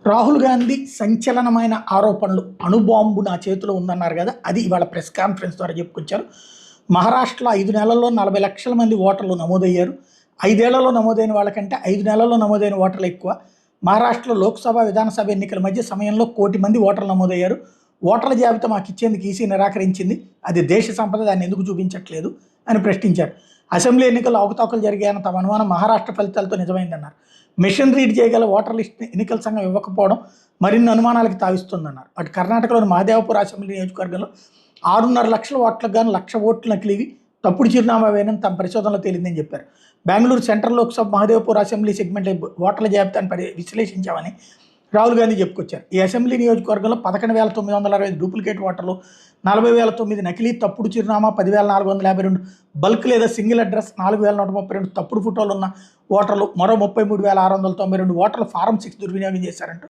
రాహుల్ గాంధీ సంచలనమైన ఆరోపణలు అణుబాంబు నా చేతిలో ఉందన్నారు కదా, అది ఇవాళ ప్రెస్ కాన్ఫరెన్స్ ద్వారా చెప్పుకొచ్చారు. మహారాష్ట్రలో 5 నెలల్లో 40 లక్షల మంది ఓటర్లు నమోదయ్యారు. 5 ఏళ్లలో నమోదైన వాళ్ళకంటే 5 నెలల్లో నమోదైన ఓటర్లు ఎక్కువ. మహారాష్ట్రలో లోక్సభ, విధానసభ ఎన్నికల మధ్య సమయంలో 1 కోటి మంది ఓటర్లు నమోదయ్యారు. ఓటర్ల జాబితా మాకు ఇచ్చేందుకు ఈసీ నిరాకరించింది. అది దేశ సంపద, దాన్ని ఎందుకు చూపించట్లేదు అని ప్రశ్నించారు. అసెంబ్లీ ఎన్నికల్లో అవకతవకలు జరిగాయన్న తమ అనుమానం మహారాష్ట్ర ఫలితాలతో నిజమైందన్నారు. మెషిన్ రీడ్ చేయగల ఓటర్ లిస్ట్ ఎన్నికల సంఘం ఇవ్వకపోవడం మరిన్ని అనుమానాలకు తావిస్తుందన్నారు. అటు కర్ణాటకలోని మహదేవపూర్ అసెంబ్లీ నియోజకవర్గంలో 6.5 లక్షల ఓట్లకు గాను 1,00,000 ఓట్లు నకిలీవి, తప్పుడు చిరునామా వేయని తమ పరిశోధనలో తేలిందని చెప్పారు. Bengaluru central Lok Sabha Mahadevpur assembly segment ఓట్ల జాబితాను విశ్లేషించామని రాహుల్ గాంధీ చెప్పుకొచ్చారు. ఈ అసెంబ్లీ నియోజకవర్గంలో 11,965 డూప్లికేట్ ఓటర్లు, 40,009 నకిలీ తప్పుడు చిరునామా, 10,452 బల్క్ లేదా సింగిల్ అడ్రస్, 4,132 తప్పుడు ఫోటోలు ఉన్న ఓటర్లు, మరో 33,692 ఓటర్లు ఫారం 6 దుర్వినియోగం చేశారంట.